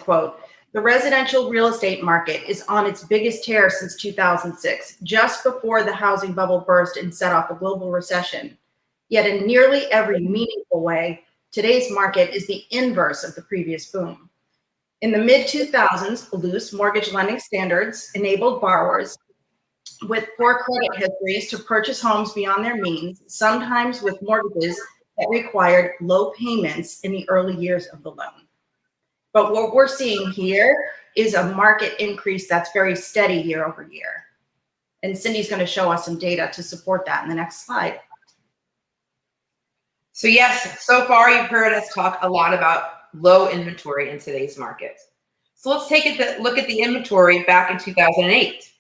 quote, "The residential real estate market is on its biggest tear since 2006, just before the housing bubble burst and set off a global recession. Yet in nearly every meaningful way, today's market is the inverse of the previous boom. In the mid-2000s, loose mortgage lending standards enabled borrowers with poor credit histories to purchase homes beyond their means, sometimes with mortgages that required low payments in the early years of the loan. But what we're seeing here is a market increase that's very steady year over year. And Cindy's going to show us some data to support that in the next slide. So yes, so far you've heard us talk a lot about low inventory in today's market. So let's take a look at the inventory back in 2008.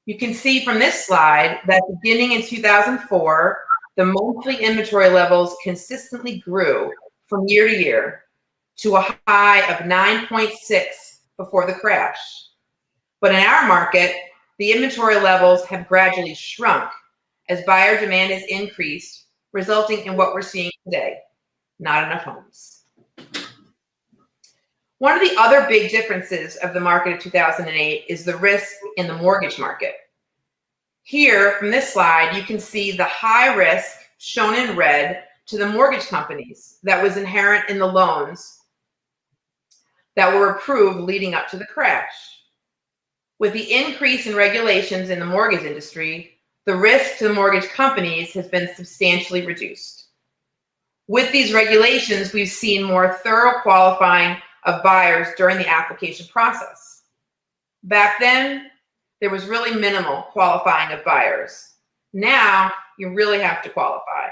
You can see from this slide that beginning in 2004, the monthly inventory levels consistently grew from year to year to a high of 9.6 before the crash. But in our market, the inventory levels have gradually shrunk as buyer demand has increased, resulting in what we're seeing today, not enough homes. One of the other big differences of the market of 2008 is the risk in the mortgage market. Here, from this slide, you can see the high risk shown in red to the mortgage companies that was inherent in the loans that were approved leading up to the crash. With the increase in regulations in the mortgage industry, the risk to the mortgage companies has been substantially reduced. With these regulations, we've seen more thorough qualifying of buyers during the application process. Back then, there was really minimal qualifying of buyers. Now, you really have to qualify.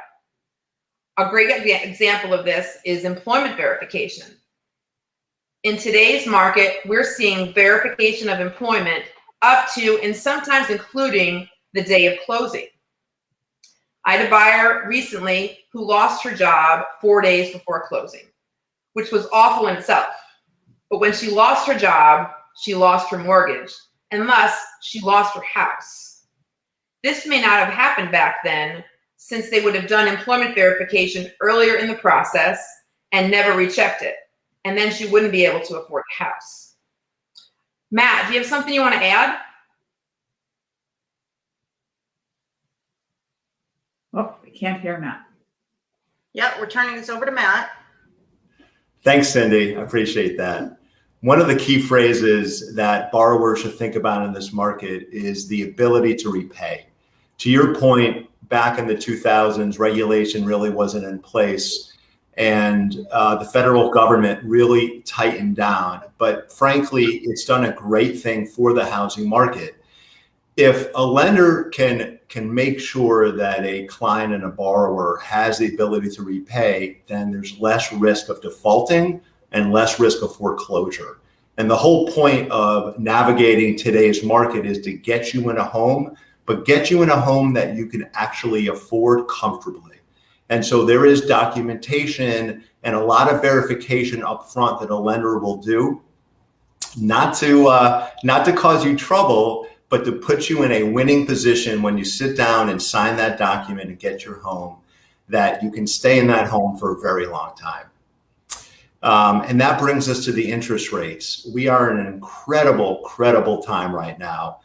A great example of this is employment verification. In today's market, we're seeing verification of employment up to and sometimes including the day of closing. I had a buyer recently who lost her job 4 days before closing, which was awful in itself. But when she lost her job, she lost her mortgage, and thus she lost her house. This may not have happened back then, since they would have done employment verification earlier in the process and never rechecked it. And then she wouldn't be able to afford a house. Matt, do you have something you want to add? Oh, we can't hear Matt. Yep, we're turning this over to Matt. Thanks, Cindy. I appreciate that. One of the key phrases that borrowers should think about in this market is the ability to repay. To your point, back in the 2000s, regulation really wasn't in place, and the federal government really tightened down. But frankly, it's done a great thing for the housing market. If a lender can make sure that a client and a borrower has the ability to repay, then there's less risk of defaulting and less risk of foreclosure. And the whole point of navigating today's market is to get you in a home, but get you in a home that you can actually afford comfortably. And so there is documentation and a lot of verification up front that a lender will do, not to cause you trouble, but to put you in a winning position when you sit down and sign that document and get your home, that you can stay in that home for a very long time. And that brings us to the interest rates. We are in an incredible time right now.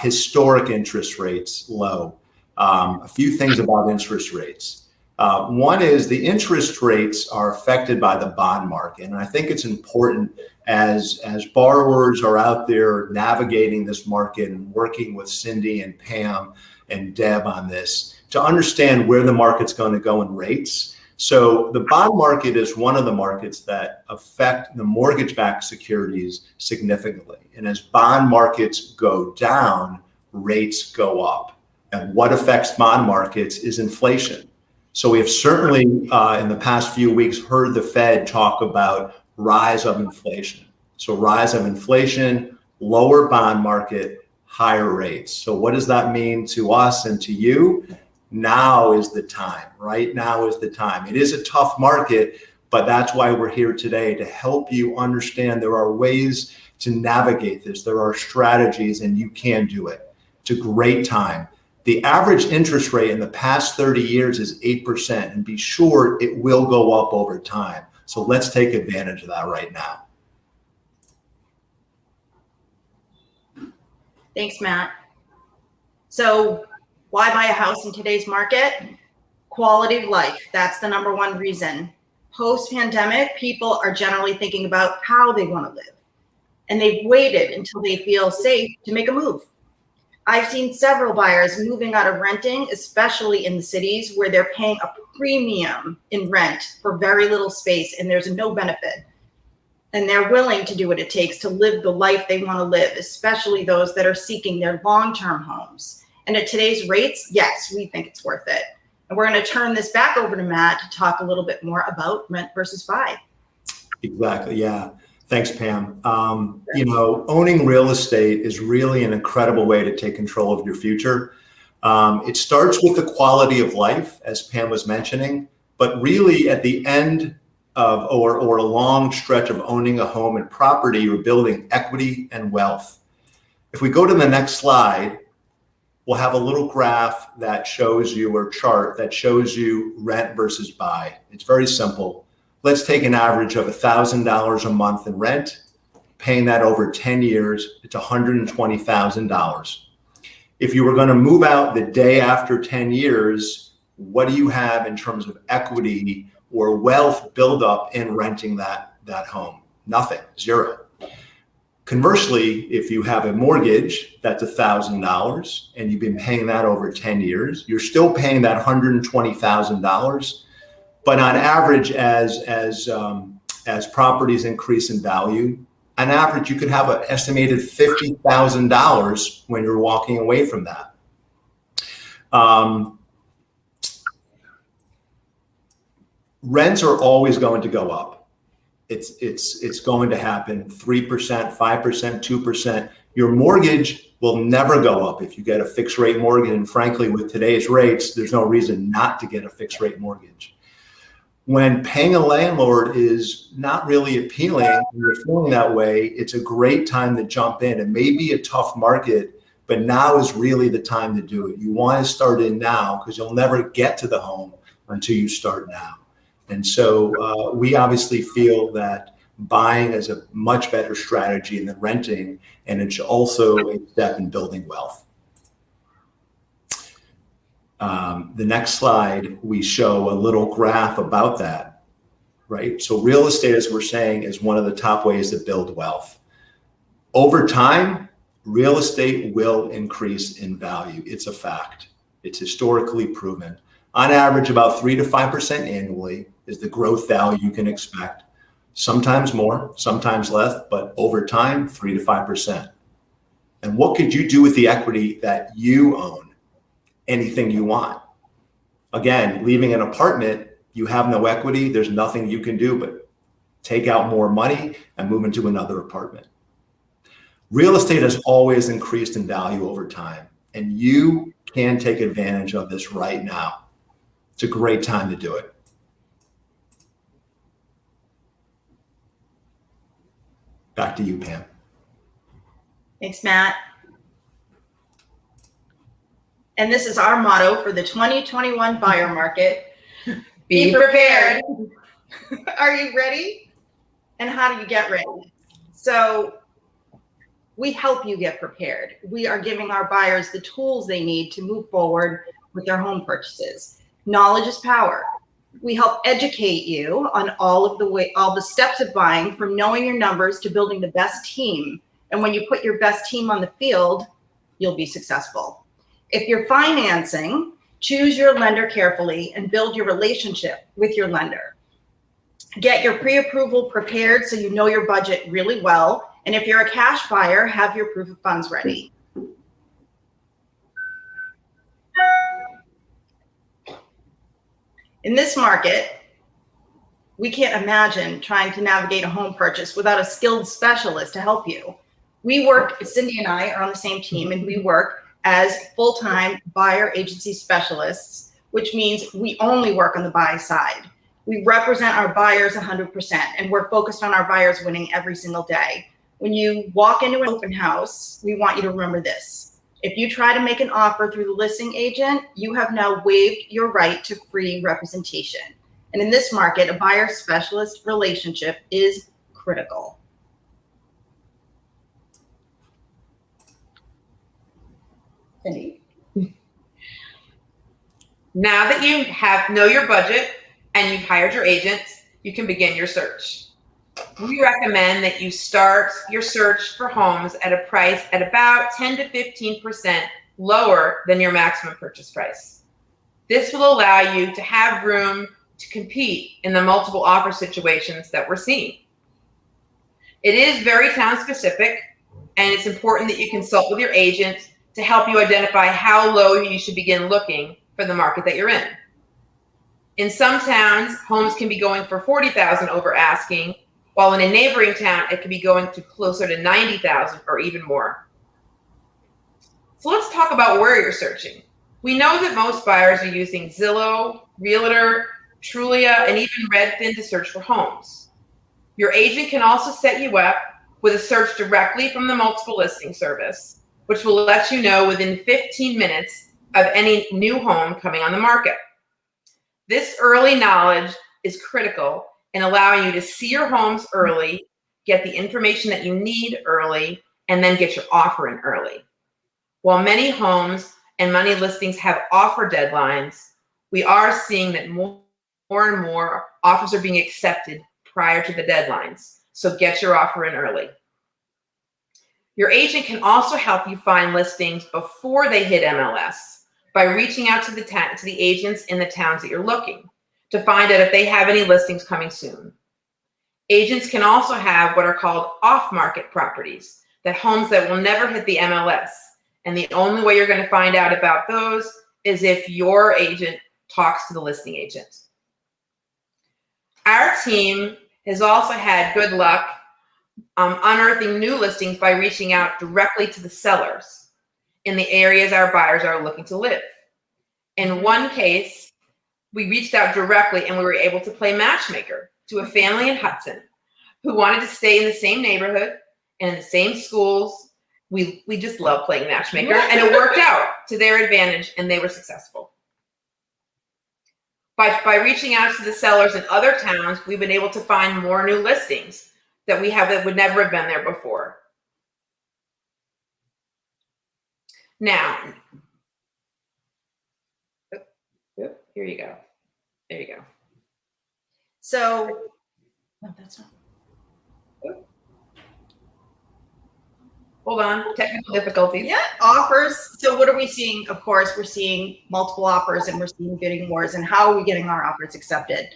Historic interest rates low. A few things about interest rates. One is the interest rates are affected by the bond market. And I think it's important as borrowers are out there navigating this market and working with Cindy and Pam and Deb on this to understand where the market's going to go in rates. So the bond market is one of the markets that affect the mortgage-backed securities significantly. And as bond markets go down, rates go up. And what affects bond markets is inflation. So we have certainly in the past few weeks heard the Fed talk about rise of inflation. So rise of inflation, lower bond market, higher rates. So what does that mean to us and to you? Now is the time. Right now is the time. It is a tough market, but that's why we're here today, to help you understand there are ways to navigate this. There are strategies, and you can do it. It's a great time. The average interest rate in the past 30 years is 8%, and be sure it will go up over time. So let's take advantage of that right now. Thanks, Matt. So why buy a house in today's market? Quality of life. That's the number one reason. Post-pandemic, people are generally thinking about how they want to live, and they've waited until they feel safe to make a move. I've seen several buyers moving out of renting, especially in the cities where they're paying a premium in rent for very little space and there's no benefit. And they're willing to do what it takes to live the life they want to live, especially those that are seeking their long-term homes. And at today's rates, yes, we think it's worth it. And we're going to turn this back over to Matt to talk a little bit more about rent versus buy. Exactly. Yeah. Thanks, Pam. Owning real estate is really an incredible way to take control of your future. It starts with the quality of life, as Pam was mentioning, but really at the end of or a long stretch of owning a home and property, you're building equity and wealth. If we go to the next slide, we'll have a little graph that shows you, or chart that shows you rent versus buy. It's very simple. Let's take an average of $1,000 a month in rent, paying that over 10 years, it's $120,000. If you were going to move out the day after 10 years, what do you have in terms of equity or wealth buildup in renting that home? Nothing, zero. Conversely, if you have a mortgage that's $1,000 and you've been paying that over 10 years, you're still paying that $120,000. But on average, as properties increase in value, on average, you could have an estimated $50,000 when you're walking away from that. Rents are always going to go up. It's going to happen 3%, 5%, 2%. Your mortgage will never go up if you get a fixed rate mortgage. And frankly, with today's rates, there's no reason not to get a fixed rate mortgage. When paying a landlord is not really appealing and you're feeling that way, it's a great time to jump in. It may be a tough market, but now is really the time to do it. You want to start in now because you'll never get to the home until you start now. And so we obviously feel that buying is a much better strategy than renting, and it's also a step in building wealth. The next slide, we show a little graph about that, right? So real estate, as we're saying, is one of the top ways to build wealth. Over time, real estate will increase in value. It's a fact. It's historically proven. On average, about 3 to 5% annually is the growth value you can expect. Sometimes more, sometimes less, but over time, 3 to 5%. And what could you do with the equity that you own? Anything you want. Again, leaving an apartment, you have no equity. There's nothing you can do but take out more money and move into another apartment. Real estate has always increased in value over time, and you can take advantage of this right now. It's a great time to do it. Back to you, Pam. Thanks, Matt. And this is our motto for the 2021 buyer market. Be prepared. Are you ready? And how do you get ready? So we help you get prepared. We are giving our buyers the tools they need to move forward with their home purchases. Knowledge is power. We help educate you on all the steps of buying, from knowing your numbers to building the best team. And when you put your best team on the field, you'll be successful. If you're financing, choose your lender carefully and build your relationship with your lender. Get your pre-approval prepared so you know your budget really well. And if you're a cash buyer, have your proof of funds ready. In this market, we can't imagine trying to navigate a home purchase without a skilled specialist to help you. Cindy and I are on the same team, and we work as full-time buyer agency specialists, which means we only work on the buy side. We represent our buyers 100%, and we're focused on our buyers winning every single day. When you walk into an open house, we want you to remember this. If you try to make an offer through the listing agent, you have now waived your right to free representation. And in this market, a buyer specialist relationship is critical. Cindy? Now that you know your budget and you've hired your agents, you can begin your search. We recommend that you start your search for homes at a price at about 10 to 15% lower than your maximum purchase price. This will allow you to have room to compete in the multiple offer situations that we're seeing. It is very town specific, and it's important that you consult with your agent to help you identify how low you should begin looking for the market that you're in. In some towns, homes can be going for $40,000 over asking, while in a neighboring town, it could be going to closer to $90,000 or even more. So let's talk about where you're searching. We know that most buyers are using Zillow, Realtor, Trulia, and even Redfin to search for homes. Your agent can also set you up with a search directly from the multiple listing service, which will let you know within 15 minutes of any new home coming on the market. This early knowledge is critical in allowing you to see your homes early, get the information that you need early, and then get your offer in early. While many homes and money listings have offer deadlines, we are seeing that more and more offers are being accepted prior to the deadlines. So get your offer in early. Your agent can also help you find listings before they hit MLS by reaching out to the agents in the towns that you're looking to find out if they have any listings coming soon. Agents can also have what are called off-market properties, that homes that will never hit the MLS. And the only way you're going to find out about those is if your agent talks to the listing agent. Our team has also had good luck unearthing new listings by reaching out directly to the sellers in the areas our buyers are looking to live. In one case, we reached out directly and we were able to play matchmaker to a family in Hudson who wanted to stay in the same neighborhood and in the same schools. We just love playing matchmaker, and it worked out to their advantage, and they were successful. By reaching out to the sellers in other towns, we've been able to find more new listings that would never have been there before. Now, here you go. There you go. So, no, that's not. Hold on, technical difficulties. Yeah, offers. So what are we seeing? Of course, we're seeing multiple offers and we're seeing bidding wars. And how are we getting our offers accepted?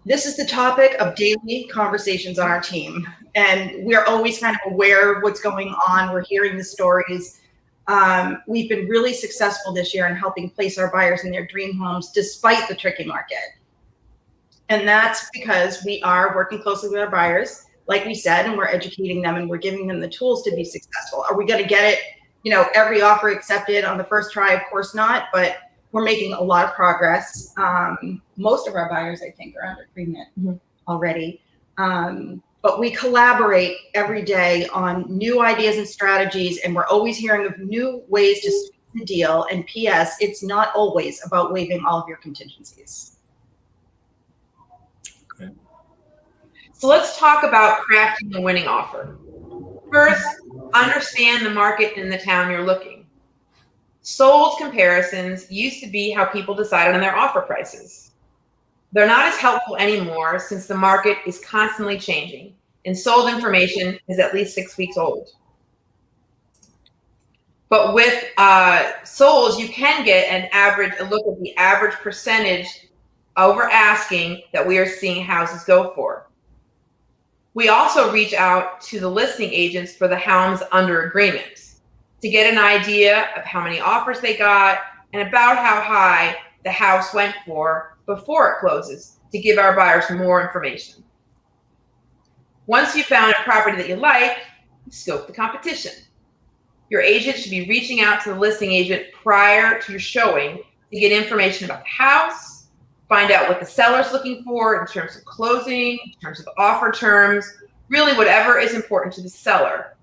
This is the topic of daily conversations on our team. And we're always kind of aware of what's going on. We're hearing the stories. We've been really successful this year in helping place our buyers in their dream homes despite the tricky market. And that's because we are working closely with our buyers, like we said, and we're educating them and we're giving them the tools to be successful. Are we going to get it, every offer accepted on the first try? Of course not, but we're making a lot of progress. Most of our buyers, I think, are under agreement already. But we collaborate every day on new ideas and strategies, and we're always hearing of new ways to sweeten the deal. And P.S., it's not always about waiving all of your contingencies. Okay. So let's talk about crafting the winning offer. First, understand the market in the town you're looking. Sold comparisons used to be how people decided on their offer prices. They're not as helpful anymore since the market is constantly changing and sold information is at least 6 weeks old. But with solds, you can get a look at the average percentage over asking that we are seeing houses go for. We also reach out to the listing agents for the homes under agreement to get an idea of how many offers they got and about how high the house went for before it closes to give our buyers more information. Once you found a property that you like, you scope the competition. Your agent should be reaching out to the listing agent prior to your showing to get information about the house, find out what the seller's looking for in terms of closing, in terms of offer terms, really whatever is important to the seller.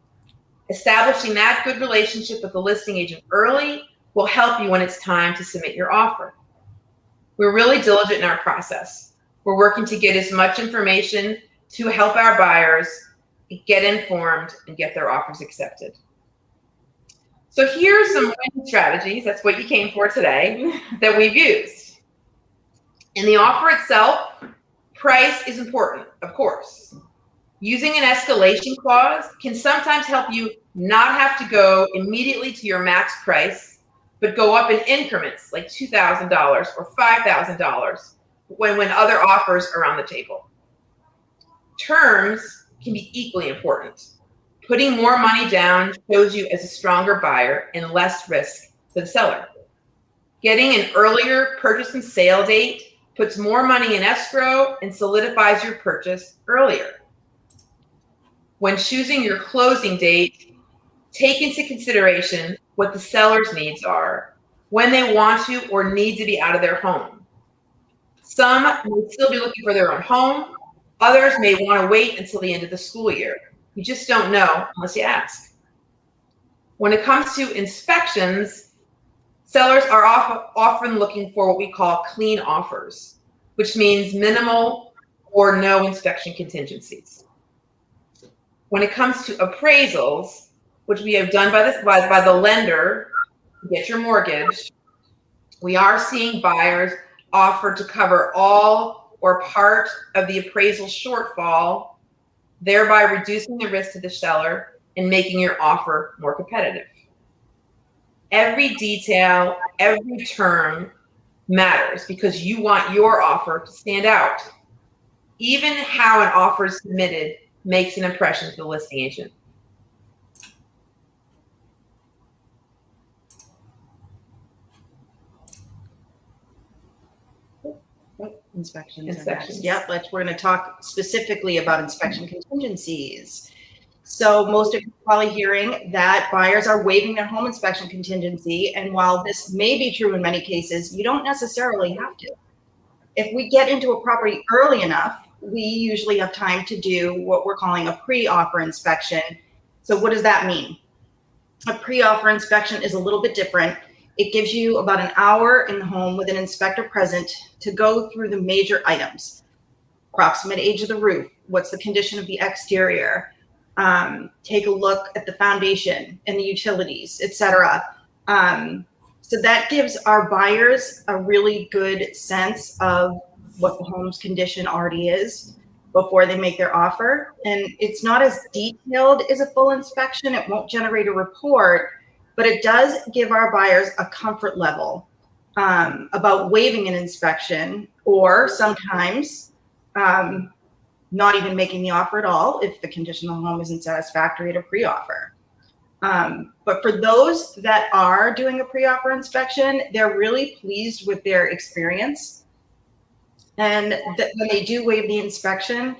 Establishing that good relationship with the listing agent early will help you when it's time to submit your offer. We're really diligent in our process. We're working to get as much information to help our buyers get informed and get their offers accepted. So here are some winning strategies, that's what you came for today, that we've used. In the offer itself, price is important, of course. Using an escalation clause can sometimes help you not have to go immediately to your max price, but go up in increments like $2,000 or $5,000 when other offers are on the table. Terms can be equally important. Putting more money down shows you as a stronger buyer and less risk to the seller. Getting an earlier purchase and sale date puts more money in escrow and solidifies your purchase earlier. When choosing your closing date, take into consideration what the seller's needs are, when they want to or need to be out of their home. Some may still be looking for their own home. Others may want to wait until the end of the school year. You just don't know unless you ask. When it comes to inspections, sellers are often looking for what we call clean offers, which means minimal or no inspection contingencies. When it comes to appraisals, which we have done by the lender to get your mortgage, we are seeing buyers offer to cover all or part of the appraisal shortfall, thereby reducing the risk to the seller and making your offer more competitive. Every detail, every term matters because you want your offer to stand out. Even how an offer is submitted makes an impression to the listing agent. Inspections. Inspections. Yep, we're going to talk specifically about inspection contingencies. So most of you are probably hearing that buyers are waiving their home inspection contingency. And while this may be true in many cases, you don't necessarily have to. If we get into a property early enough, we usually have time to do what we're calling a pre-offer inspection. So what does that mean? A pre-offer inspection is a little bit different. It gives you about an hour in the home with an inspector present to go through the major items. Approximate age of the roof, what's the condition of the exterior, take a look at the foundation and the utilities, etc. So that gives our buyers a really good sense of what the home's condition already is before they make their offer. And it's not as detailed as a full inspection. It won't generate a report, but it does give our buyers a comfort level about waiving an inspection, or sometimes not even making the offer at all if the condition of the home isn't satisfactory at a pre-offer. But for those that are doing a pre-offer inspection, they're really pleased with their experience. And when they do waive the inspection,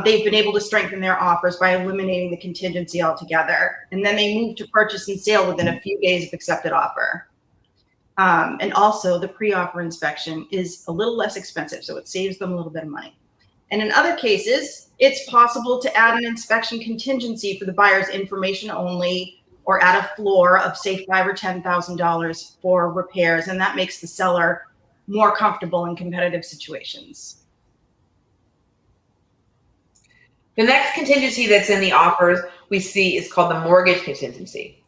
they've been able to strengthen their offers by eliminating the contingency altogether. And then they move to purchase and sale within a few days of accepted offer. And also the pre-offer inspection is a little less expensive, so it saves them a little bit of money. And in other cases, it's possible to add an inspection contingency for the buyer's information only, or add a floor of say $5,000 or $10,000 for repairs. And that makes the seller more comfortable in competitive situations. The next contingency that's in the offers we see is called the mortgage contingency.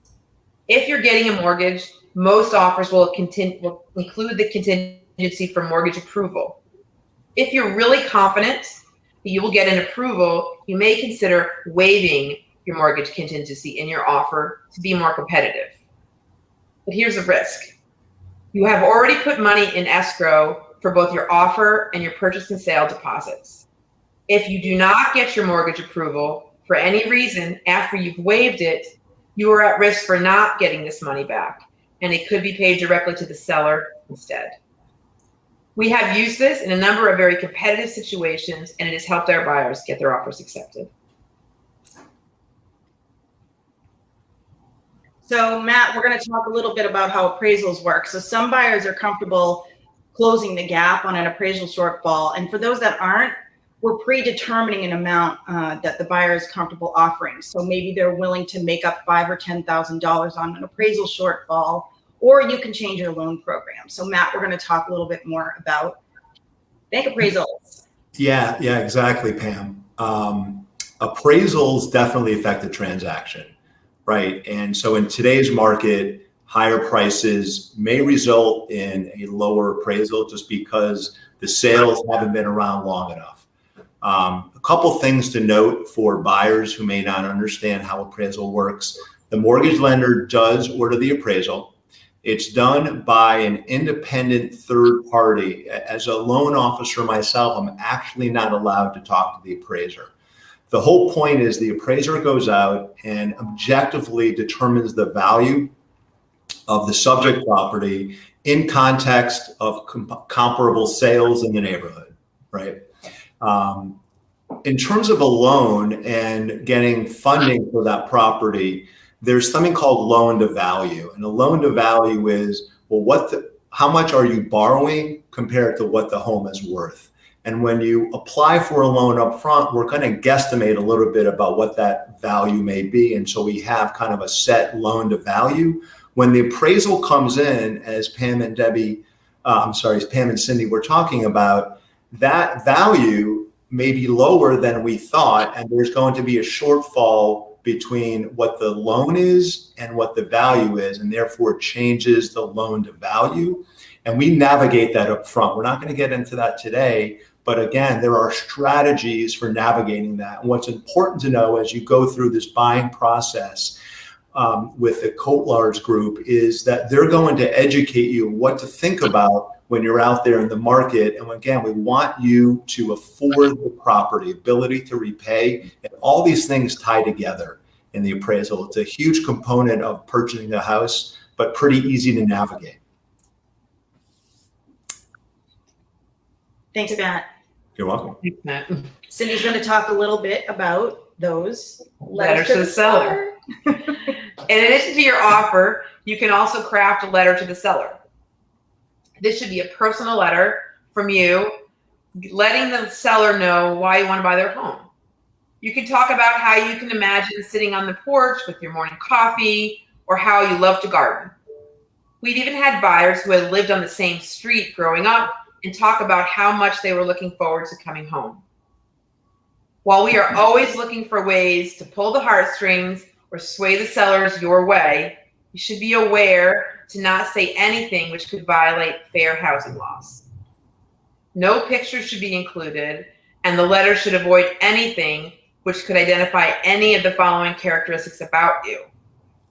If you're getting a mortgage, most offers will include the contingency for mortgage approval. If you're really confident that you will get an approval, you may consider waiving your mortgage contingency in your offer to be more competitive. But here's the risk. You have already put money in escrow for both your offer and your purchase and sale deposits. If you do not get your mortgage approval for any reason after you've waived it, you are at risk for not getting this money back, and it could be paid directly to the seller instead. We have used this in a number of very competitive situations, and it has helped our buyers get their offers accepted. So Matt, we're going to talk a little bit about how appraisals work. So some buyers are comfortable closing the gap on an appraisal shortfall. And for those that aren't, we're predetermining an amount that the buyer is comfortable offering. So maybe they're willing to make up $5,000 or $10,000 on an appraisal shortfall, or you can change your loan program. So Matt, we're going to talk a little bit more about bank appraisals. Yeah, exactly, Pam. Appraisals definitely affect the transaction, right? And so in today's market, higher prices may result in a lower appraisal just because the sales haven't been around long enough. A couple things to note for buyers who may not understand how appraisal works. The mortgage lender does order the appraisal. It's done by an independent third party. As a loan officer myself, I'm actually not allowed to talk to the appraiser. The whole point is the appraiser goes out and objectively determines the value of the subject property in context of comparable sales in the neighborhood, right? In terms of a loan and getting funding for that property, there's something called loan to value. And the loan to value is, well, how much are you borrowing compared to what the home is worth? And when you apply for a loan up front, we're going to guesstimate a little bit about what that value may be. And so we have kind of a set loan to value. When the appraisal comes in, as Pam and Cindy were talking about, that value may be lower than we thought, and there's going to be a shortfall between what the loan is and what the value is, and therefore it changes the loan to value. And we navigate that up front. We're not going to get into that today, but again, there are strategies for navigating that. And what's important to know as you go through this buying process with the Kotlars group is that they're going to educate you what to think about when you're out there in the market. And again, we want you to afford the property, ability to repay, and all these things tie together in the appraisal. It's a huge component of purchasing a house, but pretty easy to navigate. Thanks, Matt. You're welcome. Thanks, Matt. Cindy's going to talk a little bit about those Letters to the seller. In addition to your offer, you can also craft a letter to the seller. This should be a personal letter from you, letting the seller know why you want to buy their home. You can talk about how you can imagine sitting on the porch with your morning coffee, or how you love to garden. We've even had buyers who had lived on the same street growing up and talk about how much they were looking forward to coming home. While we are always looking for ways to pull the heartstrings or sway the sellers your way, you should be aware to not say anything which could violate fair housing laws. No pictures should be included, and the letter should avoid anything which could identify any of the following characteristics about you: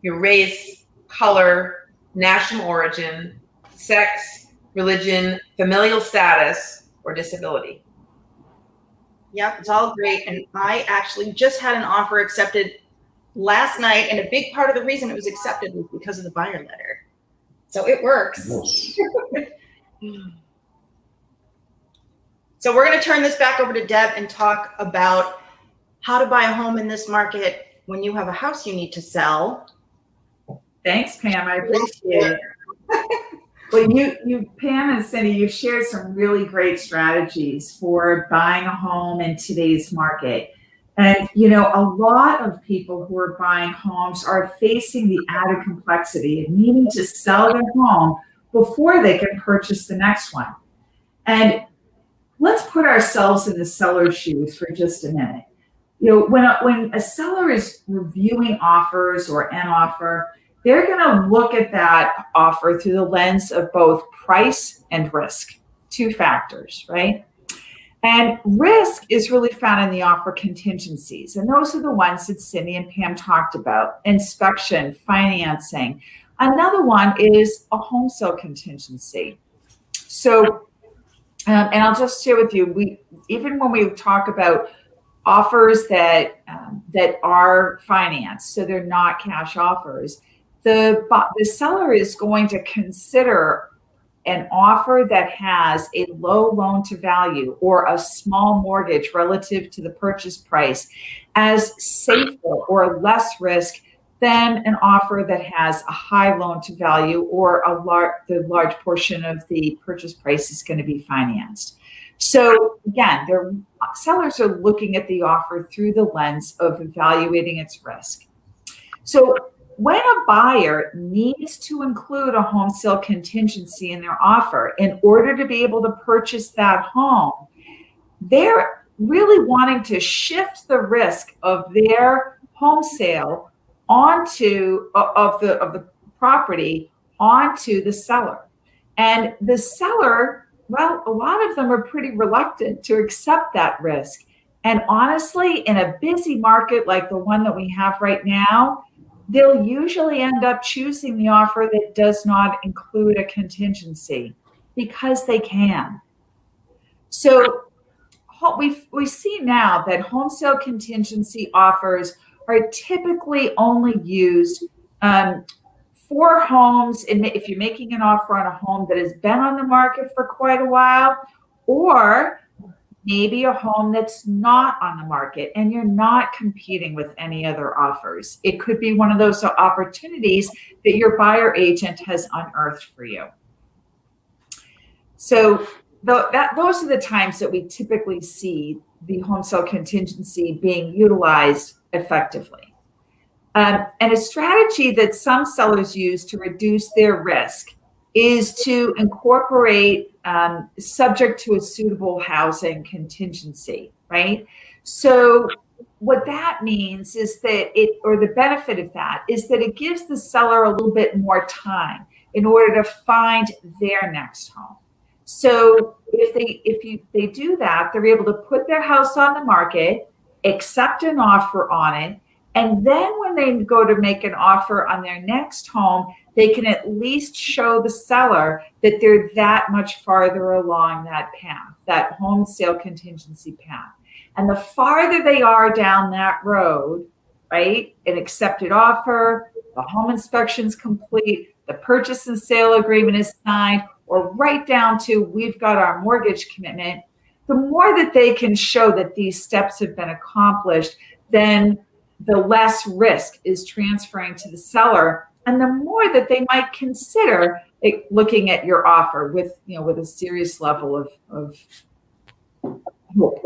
your race, color, national origin, sex, religion, familial status, or disability. Yep, it's all great. And I actually just had an offer accepted last night, and a big part of the reason it was accepted was because of the buyer letter. So it works. So we're going to turn this back over to Deb and talk about how to buy a home in this market when you have a house you need to sell. Thanks, Pam. I appreciate it. Well, you, Pam and Cindy, you've shared some really great strategies for buying a home in today's market. And, you know, a lot of people who are buying homes are facing the added complexity of needing to sell their home before they can purchase the next one. And let's put ourselves in the seller's shoes for just a minute. You know, when a seller is reviewing offers or an offer, they're going to look at that offer through the lens of both price and risk, two factors, right? And risk is really found in the offer contingencies. And those are the ones that Cindy and Pam talked about: inspection, financing. Another one is a home sale contingency. So, and I'll just share with you, even when we talk about offers that are financed, so they're not cash offers, the seller is going to consider an offer that has a low loan to value or a small mortgage relative to the purchase price as safer or less risk than an offer that has a high loan to value or the large portion of the purchase price is going to be financed. So again, sellers are looking at the offer through the lens of evaluating its risk. So when a buyer needs to include a home sale contingency in their offer in order to be able to purchase that home, they're really wanting to shift the risk of their home sale onto of the property onto the seller. And the seller, well, a lot of them are pretty reluctant to accept that risk. And honestly, in a busy market like the one that we have right now, they'll usually end up choosing the offer that does not include a contingency because they can. So we see now that home sale contingency offers are typically only used for homes, if you're making an offer on a home that has been on the market for quite a while, or maybe a home that's not on the market and you're not competing with any other offers. It could be one of those opportunities that your buyer agent has unearthed for you. So those are the times that we typically see the home sale contingency being utilized effectively. And a strategy that some sellers use to reduce their risk is to incorporate subject to a suitable housing contingency, right? So what that means is that the benefit of that is that it gives the seller a little bit more time in order to find their next home. So if they do that, they're able to put their house on the market, accept an offer on it, and then when they go to make an offer on their next home, they can at least show the seller that they're that much farther along that path, that home sale contingency path. And the farther they are down that road, right, an accepted offer, the home inspection's complete, the purchase and sale agreement is signed, or right down to we've got our mortgage commitment, the more that they can show that these steps have been accomplished, then the less risk is transferring to the seller, and the more that they might consider looking at your offer with a serious level of hope.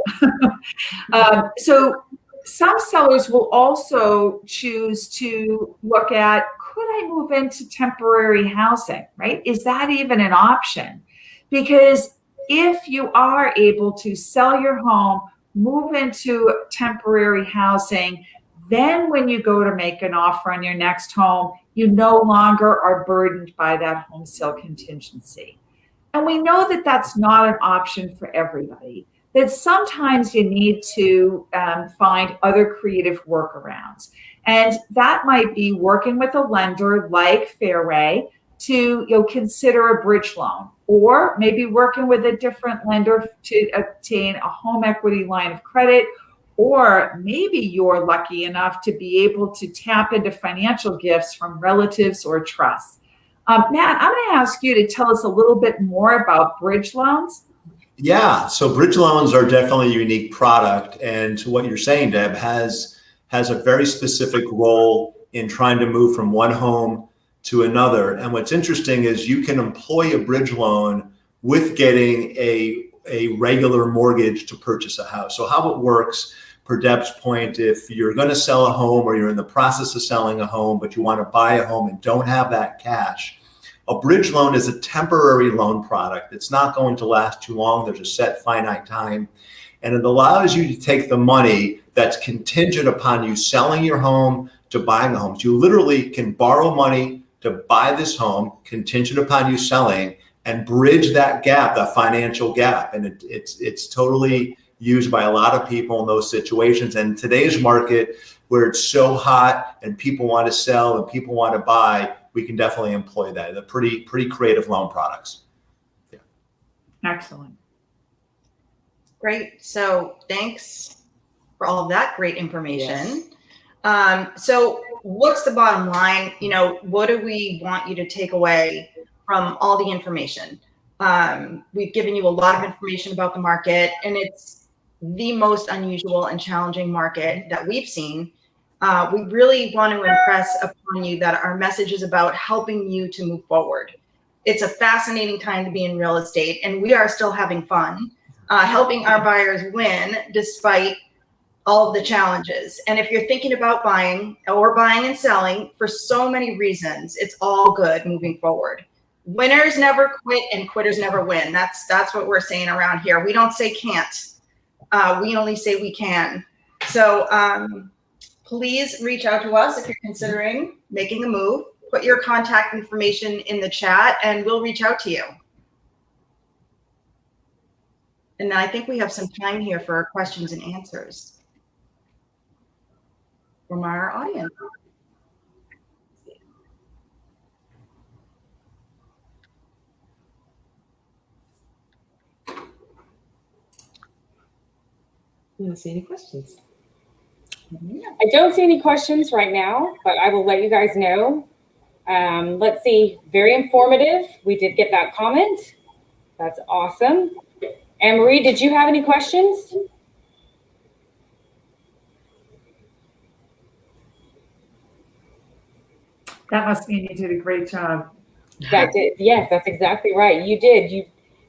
So some sellers will also choose to look at, could I move into temporary housing, right? Is that even an option? Because if you are able to sell your home, move into temporary housing, then when you go to make an offer on your next home, you no longer are burdened by that home sale contingency. And we know that that's not an option for everybody, that sometimes you need to find other creative workarounds. And that might be working with a lender like Fairway to consider a bridge loan, or maybe working with a different lender to obtain a home equity line of credit, or maybe you're lucky enough to be able to tap into financial gifts from relatives or trusts. Matt, I'm going to ask you to tell us a little bit more about bridge loans. Yeah, so bridge loans are definitely a unique product, and to what you're saying, Deb, has a very specific role in trying to move from one home to another. And what's interesting is you can employ a bridge loan with getting a regular mortgage to purchase a house. So how it works, per Deb's point, if you're going to sell a home or you're in the process of selling a home, but you want to buy a home and don't have that cash, a bridge loan is a temporary loan product. It's not going to last too long. There's a set finite time. And it allows you to take the money that's contingent upon you selling your home to buying a home. So you literally can borrow money to buy this home contingent upon you selling, and bridge that gap, that financial gap. And it's totally used by a lot of people in those situations. And in today's market, where it's so hot and people want to sell and people want to buy, we can definitely employ that. They're pretty creative loan products. Yeah. Excellent. Great. So thanks for all of that great information. Yes. So what's the bottom line? What do we want you to take away from all the information? We've given you a lot of information about the market, and it's the most unusual and challenging market that we've seen. We really want to impress upon you that our message is about helping you to move forward. It's a fascinating time to be in real estate, and we are still having fun, helping our buyers win despite all of the challenges. And if you're thinking about buying and selling for so many reasons, it's all good moving forward. Winners never quit and quitters never win. That's what we're saying around here. We don't say can't. We only say we can. So Please reach out to us if you're considering making a move. Put your contact information in the chat and we'll reach out to you. And I think we have some time here for questions and answers from our audience. I don't see any questions. I don't see any questions right now, but I will let you guys know. Let's see, very informative. We did get that comment. That's awesome. Anne Marie, did you have any questions? That must mean you did a great job. That did, yes, that's exactly right. You did. You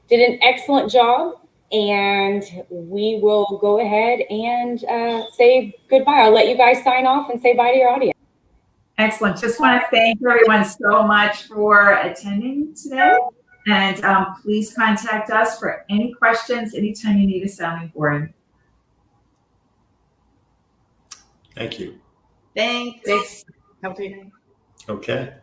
did an excellent job. And we will go ahead and say goodbye. I'll let you guys sign off and say bye to your audience. Excellent. Just want to thank everyone so much for attending today. And please contact us for any questions anytime you need a sounding board. Thank you. Thanks. Thanks. Have a great night. Okay.